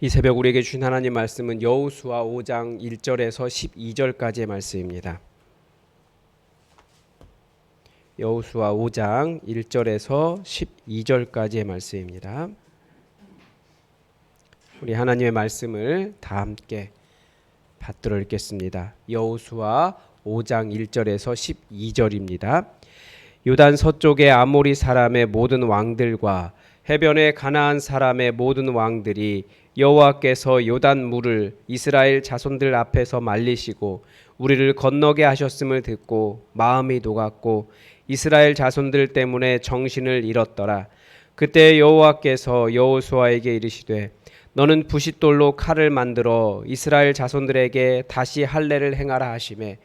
이 새벽 우리에게 주신 하나님 말씀은 여호수아 5장 1절에서 12절까지의 말씀입니다. 여호수아 5장 1절에서 12절까지의 말씀입니다. 우리 하나님의 말씀을 다 함께 받들어 읽겠습니다. 여호수아 5장 1절에서 12절입니다. 요단 서쪽의 아모리 사람의 모든 왕들과 해변의 가나안 사람의 모든 왕들이 여호와께서 요단 물을 이스라엘 자손들 앞에서 말리시고 우리를 건너게 하셨음을 듣고 마음이 녹았고 이스라엘 자손들 때문에 정신을 잃었더라. 그때 여호와께서 여호수아에게 이르시되 너는 부싯돌로 칼을 만들어 이스라엘 자손들에게 다시 할례를 행하라 하시매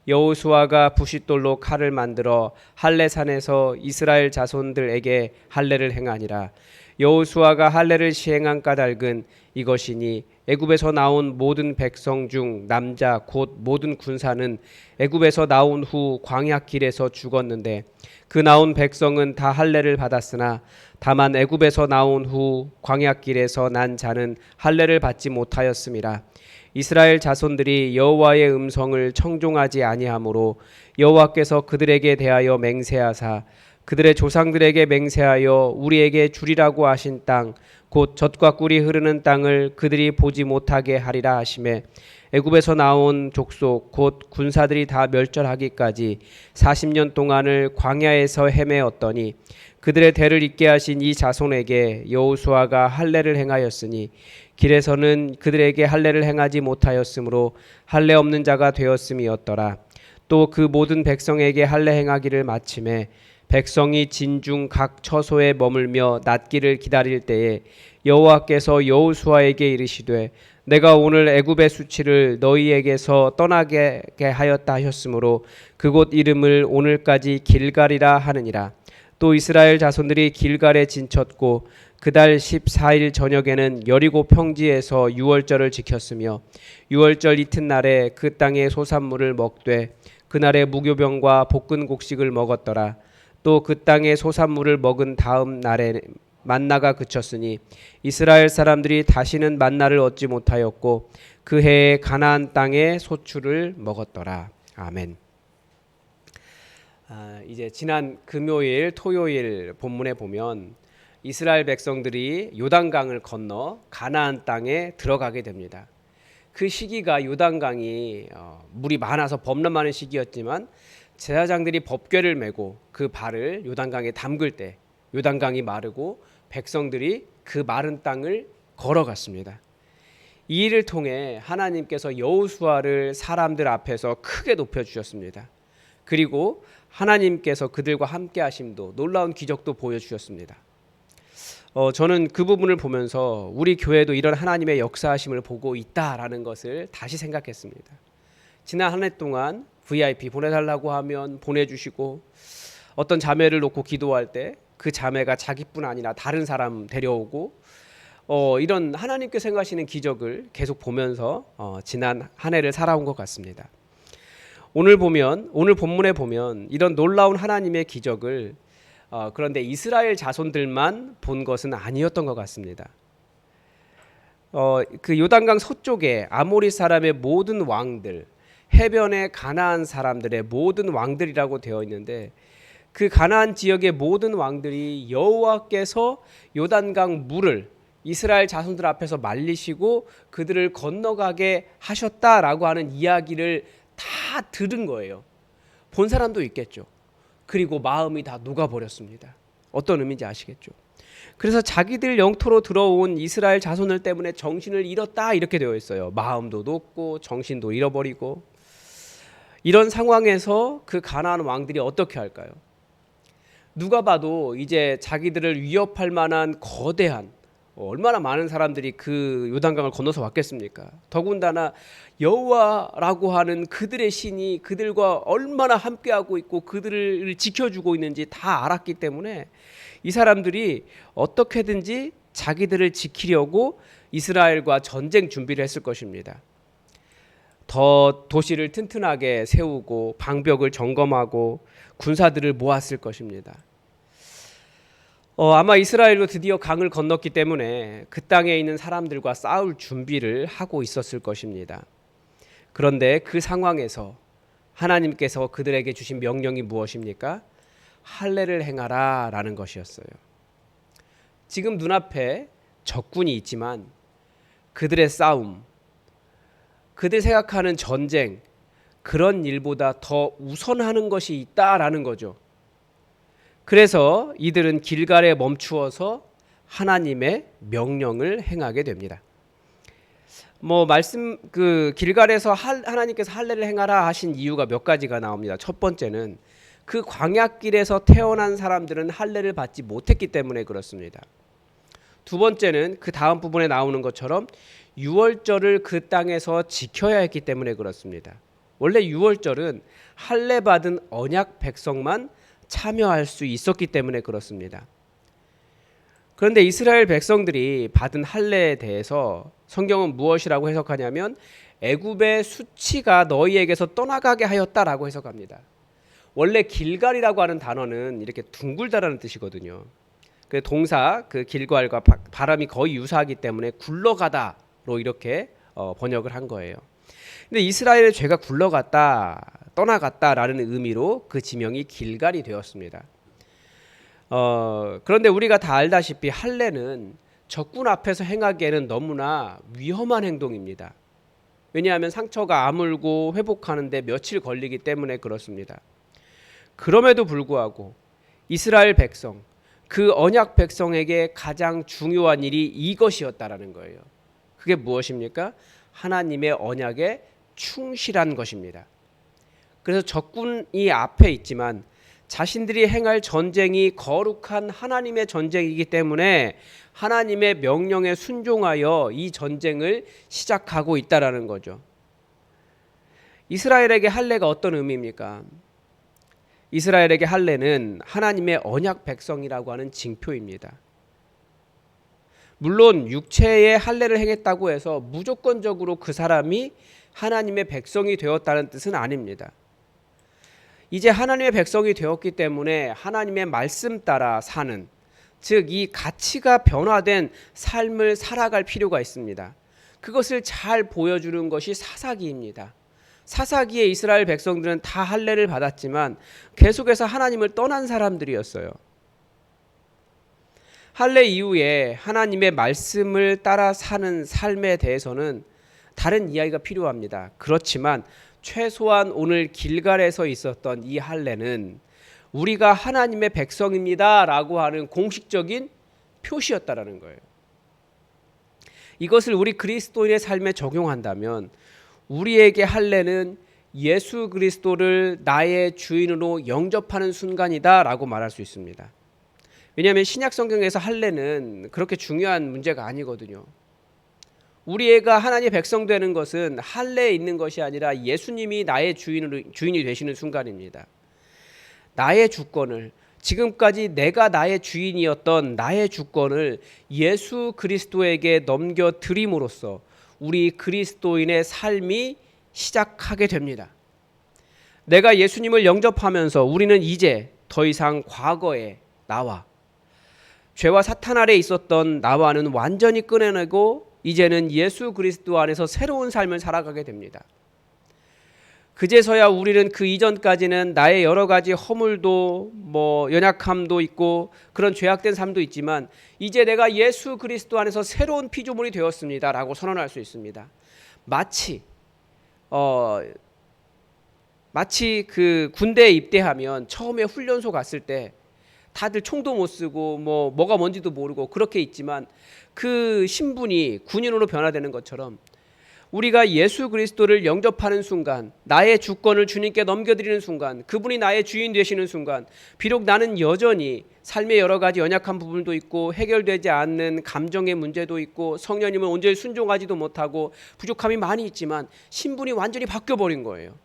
여호수아가 부싯돌로 칼을 만들어 할례산에서 이스라엘 자손들에게 할례를 행하니라. 여호수아가 할례를 시행한 까닭은 이것이니 애굽에서 나온 모든 백성 중 남자 곧 모든 군사는 애굽에서 나온 후 광야 길에서 죽었는데 그 나온 백성은 다 할례를 받았으나 다만 애굽에서 나온 후 광야 길에서 난 자는 할례를 받지 못하였음이라. 이스라엘 자손들이 여호와의 음성을 청종하지 아니하므로 여호와께서 그들에게 대하여 맹세하사 그들의 조상들에게 맹세하여 우리에게 주리라고 하신 땅 곧 젖과 꿀이 흐르는 땅을 그들이 보지 못하게 하리라 하시매 애굽에서 나온 족속 곧 군사들이 다 멸절하기까지 40년 동안을 광야에서 헤매었더니 그들의 대를 잇게 하신 이 자손에게 여호수아가 할례를 행하였으니 길에서는 그들에게 할례를 행하지 못하였으므로 할례 없는 자가 되었음이었더라. 또 그 모든 백성에게 할례 행하기를 마침에 백성이 진중 각 처소에 머물며 낫기를 기다릴 때에 여호와께서 여호수아에게 이르시되 내가 오늘 애굽의 수치를 너희에게서 떠나게 하였다 하셨으므로 그곳 이름을 오늘까지 길갈이라 하느니라. 또 이스라엘 자손들이 길갈에 진쳤고 그달 14일 저녁에는 여리고 평지에서 유월절을 지켰으며 유월절 이튿날에 그 땅의 소산물을 먹되 그날에 무교병과 볶은 곡식을 먹었더라. 또 그 땅의 소산물을 먹은 다음 날에 만나가 그쳤으니 이스라엘 사람들이 다시는 만나를 얻지 못하였고 그 해에 가나안 땅의 소출을 먹었더라. 아멘. 이제 지난 금요일, 토요일 본문에 보면 이스라엘 백성들이 요단강을 건너 가나안 땅에 들어가게 됩니다. 그 시기가 요단강이 물이 많아서 범람하는 시기였지만 제사장들이 법궤를 메고 그 발을 요단강에 담글 때 요단강이 마르고 백성들이 그 마른 땅을 걸어갔습니다. 이 일을 통해 하나님께서 여호수아를 사람들 앞에서 크게 높여주셨습니다. 그리고 하나님께서 그들과 함께 하심도 놀라운 기적도 보여주셨습니다. 저는 그 부분을 보면서 우리 교회도 이런 하나님의 역사하심을 보고 있다라는 것을 다시 생각했습니다. 지난 한 해 동안 VIP 보내달라고 하면 보내주시고 어떤 자매를 놓고 기도할 때 그 자매가 자기뿐 아니라 다른 사람 데려오고 이런 하나님께 생각하시는 기적을 계속 보면서 지난 한 해를 살아온 것 같습니다. 오늘 본문에 보면 이런 놀라운 하나님의 기적을 그런데 이스라엘 자손들만 본 것은 아니었던 것 같습니다. 그 요단강 서쪽에 아모리 사람의 모든 왕들, 해변의 가나안 사람들의 모든 왕들이라고 되어 있는데 그 가나안 지역의 모든 왕들이 여호와께서 요단강 물을 이스라엘 자손들 앞에서 말리시고 그들을 건너가게 하셨다라고 하는 이야기를 다 들은 거예요. 본 사람도 있겠죠. 그리고 마음이 다 녹아버렸습니다. 어떤 의미인지 아시겠죠? 그래서 자기들 영토로 들어온 이스라엘 자손들 때문에 정신을 잃었다 이렇게 되어 있어요. 마음도 녹고 정신도 잃어버리고. 이런 상황에서 그 가나안 왕들이 어떻게 할까요? 누가 봐도 이제 자기들을 위협할 만한 거대한 얼마나 많은 사람들이 그 요단강을 건너서 왔겠습니까? 더군다나 여호와라고 하는 그들의 신이 그들과 얼마나 함께하고 있고 그들을 지켜주고 있는지 다 알았기 때문에 이 사람들이 어떻게든지 자기들을 지키려고 이스라엘과 전쟁 준비를 했을 것입니다. 더 도시를 튼튼하게 세우고 방벽을 점검하고 군사들을 모았을 것입니다. 아마 이스라엘로 드디어 강을 건넜기 때문에 그 땅에 있는 사람들과 싸울 준비를 하고 있었을 것입니다. 그런데 그 상황에서 하나님께서 그들에게 주신 명령이 무엇입니까? 할례를 행하라 라는 것이었어요. 지금 눈앞에 적군이 있지만 그들의 싸움, 그들 생각하는 전쟁, 그런 일보다 더 우선하는 것이 있다라는 거죠. 그래서 이들은 길갈에 멈추어서 하나님의 명령을 행하게 됩니다. 길갈에서 하나님께서 할례를 행하라 하신 이유가 몇 가지가 나옵니다. 첫 번째는 그 광야길에서 태어난 사람들은 할례를 받지 못했기 때문에 그렇습니다. 두 번째는 그 다음 부분에 나오는 것처럼 유월절을 그 땅에서 지켜야 했기 때문에 그렇습니다. 원래 유월절은 할례 받은 언약 백성만 참여할 수 있었기 때문에 그렇습니다. 그런데 이스라엘 백성들이 받은 할례에 대해서 성경은 무엇이라고 해석하냐면 애굽의 수치가 너희에게서 떠나가게 하였다라고 해석합니다. 원래 길갈이라고 하는 단어는 이렇게 둥글다라는 뜻이거든요. 그 동사 그 길갈과 발음이 거의 유사하기 때문에 굴러가다로 이렇게 번역을 한 거예요. 근데 이스라엘의 죄가 굴러갔다, 떠나갔다라는 의미로 그 지명이 길갈이 되었습니다. 그런데 우리가 다 알다시피 할례는 적군 앞에서 행하기에는 너무나 위험한 행동입니다. 왜냐하면 상처가 아물고 회복하는데 며칠 걸리기 때문에 그렇습니다. 그럼에도 불구하고 이스라엘 백성, 그 언약 백성에게 가장 중요한 일이 이것이었다라는 거예요. 그게 무엇입니까? 하나님의 언약에 충실한 것입니다. 그래서 적군이 앞에 있지만 자신들이 행할 전쟁이 거룩한 하나님의 전쟁이기 때문에 하나님의 명령에 순종하여 이 전쟁을 시작하고 있다라는 거죠. 이스라엘에게 할례가 어떤 의미입니까? 이스라엘에게 할례는 하나님의 언약 백성이라고 하는 징표입니다. 물론 육체의 할례를 행했다고 해서 무조건적으로 그 사람이 하나님의 백성이 되었다는 뜻은 아닙니다. 이제 하나님의 백성이 되었기 때문에 하나님의 말씀 따라 사는, 즉 이 가치가 변화된 삶을 살아갈 필요가 있습니다. 그것을 잘 보여주는 것이 사사기입니다. 사사기에 이스라엘 백성들은 다 할례를 받았지만 계속해서 하나님을 떠난 사람들이었어요. 할례 이후에 하나님의 말씀을 따라 사는 삶에 대해서는 다른 이야기가 필요합니다. 그렇지만 최소한 오늘 길갈에서 있었던 이 할례는 우리가 하나님의 백성입니다 라고 하는 공식적인 표시였다라는 거예요. 이것을 우리 그리스도인의 삶에 적용한다면 우리에게 할례는 예수 그리스도를 나의 주인으로 영접하는 순간이다 라고 말할 수 있습니다. 왜냐하면 신약 성경에서 할례는 그렇게 중요한 문제가 아니거든요. 우리가 하나님의 백성 되는 것은 할례에 있는 것이 아니라 예수님이 나의 주인이 되시는 순간입니다. 나의 주권을, 지금까지 내가 나의 주인이었던 나의 주권을 예수 그리스도에게 넘겨드림으로써 우리 그리스도인의 삶이 시작하게 됩니다. 내가 예수님을 영접하면서 우리는 이제 더 이상 과거의 나와 죄와 사탄 아래에 있었던 나와는 완전히 끊어내고 이제는 예수 그리스도 안에서 새로운 삶을 살아가게 됩니다. 그제서야 우리는 그 이전까지는 나의 여러 가지 허물도 연약함도 있고 그런 죄악된 삶도 있지만 이제 내가 예수 그리스도 안에서 새로운 피조물이 되었습니다 라고 선언할 수 있습니다. 마치 그 군대에 입대하면 처음에 훈련소 갔을 때 다들 총도 못 쓰고 뭐가 뭔지도 모르고 그렇게 있지만 그 신분이 군인으로 변화되는 것처럼 우리가 예수 그리스도를 영접하는 순간, 나의 주권을 주님께 넘겨드리는 순간, 그분이 나의 주인 되시는 순간, 비록 나는 여전히 삶의 여러 가지 연약한 부분도 있고 해결되지 않는 감정의 문제도 있고 성령님을 온전히 순종하지도 못하고 부족함이 많이 있지만 신분이 완전히 바뀌어버린 거예요.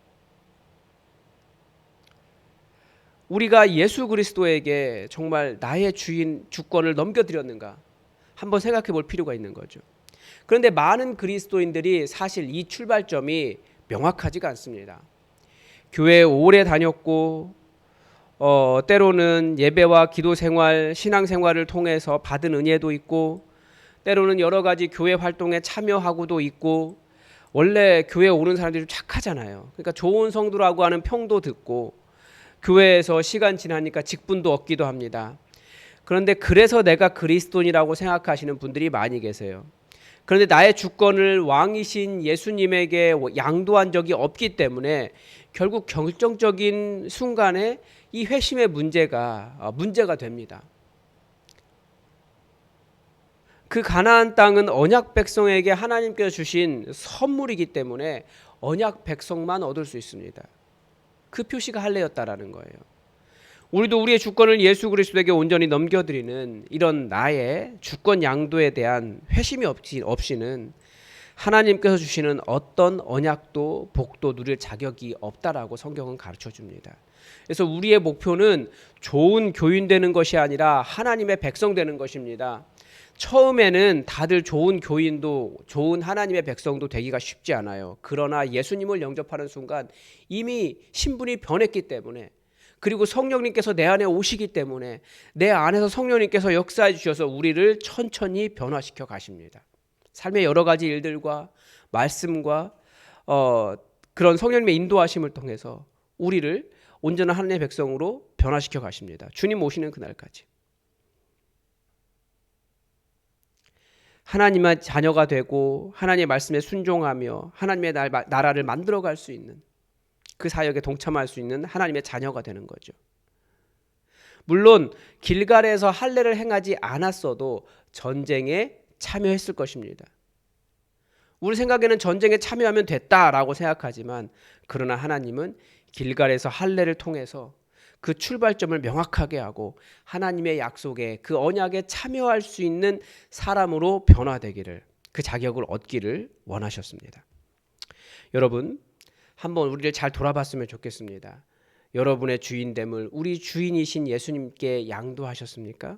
우리가 예수 그리스도에게 정말 나의 주인 주권을 넘겨드렸는가 한번 생각해 볼 필요가 있는 거죠. 그런데 많은 그리스도인들이 사실 이 출발점이 명확하지가 않습니다. 교회에 오래 다녔고 때로는 예배와 기도 생활, 신앙 생활을 통해서 받은 은혜도 있고, 때로는 여러 가지 교회 활동에 참여하고도 있고, 원래 교회에 오는 사람들이 좀 착하잖아요. 그러니까 좋은 성도라고 하는 평도 듣고, 교회에서 시간 지나니까 직분도 얻기도 합니다. 그런데 그래서 내가 그리스도인이라고 생각하시는 분들이 많이 계세요. 그런데 나의 주권을 왕이신 예수님에게 양도한 적이 없기 때문에 결국 결정적인 순간에 이 회심의 문제가 됩니다. 그 가나안 땅은 언약 백성에게 하나님께서 주신 선물이기 때문에 언약 백성만 얻을 수 있습니다. 그 표시가 할례였다라는 거예요. 우리도 우리의 주권을 예수 그리스도에게 온전히 넘겨드리는 이런 나의 주권 양도에 대한 회심이 없이는 하나님께서 주시는 어떤 언약도 복도 누릴 자격이 없다라고 성경은 가르쳐 줍니다. 그래서 우리의 목표는 좋은 교인 되는 것이 아니라 하나님의 백성 되는 것입니다. 처음에는 다들 좋은 교인도 좋은 하나님의 백성도 되기가 쉽지 않아요. 그러나 예수님을 영접하는 순간 이미 신분이 변했기 때문에, 그리고 성령님께서 내 안에 오시기 때문에 내 안에서 성령님께서 역사해 주셔서 우리를 천천히 변화시켜 가십니다. 삶의 여러 가지 일들과 말씀과 그런 성령님의 인도하심을 통해서 우리를 온전한 하나님의 백성으로 변화시켜 가십니다. 주님 오시는 그날까지. 하나님의 자녀가 되고 하나님의 말씀에 순종하며 하나님의 나라를 만들어갈 수 있는, 그 사역에 동참할 수 있는 하나님의 자녀가 되는 거죠. 물론 길갈에서 할례를 행하지 않았어도 전쟁에 참여했을 것입니다. 우리 생각에는 전쟁에 참여하면 됐다라고 생각하지만, 그러나 하나님은 길갈에서 할례를 통해서 그 출발점을 명확하게 하고 하나님의 약속에, 그 언약에 참여할 수 있는 사람으로 변화되기를, 그 자격을 얻기를 원하셨습니다. 여러분, 한번 우리를 잘 돌아봤으면 좋겠습니다. 여러분의 주인됨을 우리 주인이신 예수님께 양도하셨습니까?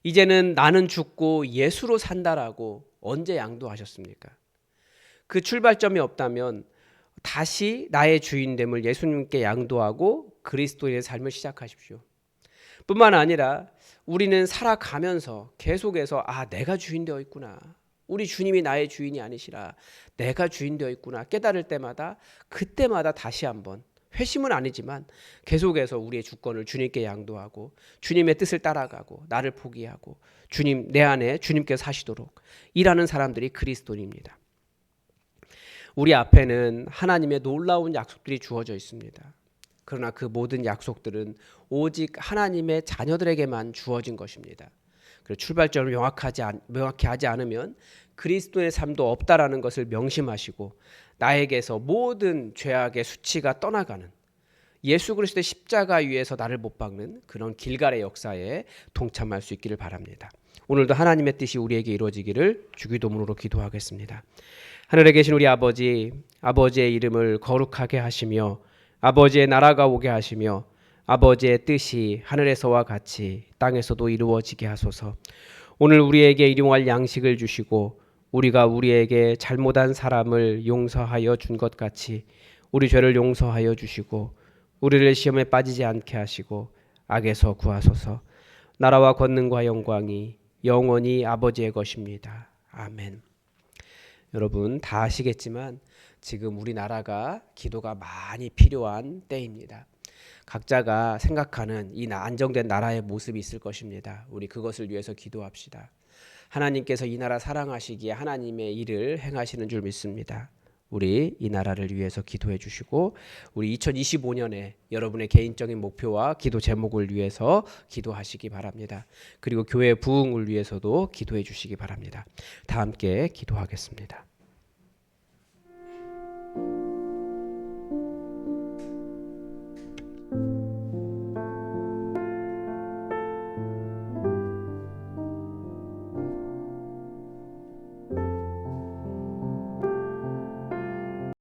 이제는 나는 죽고 예수로 산다라고 언제 양도하셨습니까? 그 출발점이 없다면 다시 나의 주인됨을 예수님께 양도하고 그리스도의 삶을 시작하십시오. 뿐만 아니라 우리는 살아가면서 계속해서 내가 주인 되어 있구나, 우리 주님이 나의 주인이 아니시라 내가 주인 되어 있구나 깨달을 때마다, 그때마다 다시 한번 회심은 아니지만 계속해서 우리의 주권을 주님께 양도하고 주님의 뜻을 따라가고 나를 포기하고 주님, 내 안에 주님께서 사시도록 일하는 사람들이 그리스도인입니다. 우리 앞에는 하나님의 놀라운 약속들이 주어져 있습니다. 그러나 그 모든 약속들은 오직 하나님의 자녀들에게만 주어진 것입니다. 그리고 출발점을 명확히 하지 않으면 그리스도의 삶도 없다라는 것을 명심하시고, 나에게서 모든 죄악의 수치가 떠나가는, 예수 그리스도의 십자가 위에서 나를 못 박는 그런 길갈의 역사에 동참할 수 있기를 바랍니다. 오늘도 하나님의 뜻이 우리에게 이루어지기를 주기도문으로 기도하겠습니다. 하늘에 계신 우리 아버지, 아버지의 이름을 거룩하게 하시며 아버지의 나라가 오게 하시며 아버지의 뜻이 하늘에서와 같이 땅에서도 이루어지게 하소서. 오늘 우리에게 일용할 양식을 주시고 우리가 우리에게 잘못한 사람을 용서하여 준 것 같이 우리 죄를 용서하여 주시고 우리를 시험에 빠지지 않게 하시고 악에서 구하소서. 나라와 권능과 영광이 영원히 아버지의 것입니다. 아멘. 여러분 다 아시겠지만 지금 우리나라가 기도가 많이 필요한 때입니다. 각자가 생각하는 이 안정된 나라의 모습이 있을 것입니다. 우리 그것을 위해서 기도합시다. 하나님께서 이 나라 사랑하시기에 하나님의 일을 행하시는 줄 믿습니다. 우리 이 나라를 위해서 기도해 주시고 우리 2025년에 여러분의 개인적인 목표와 기도 제목을 위해서 기도하시기 바랍니다. 그리고 교회 부흥을 위해서도 기도해 주시기 바랍니다. 다 함께 기도하겠습니다.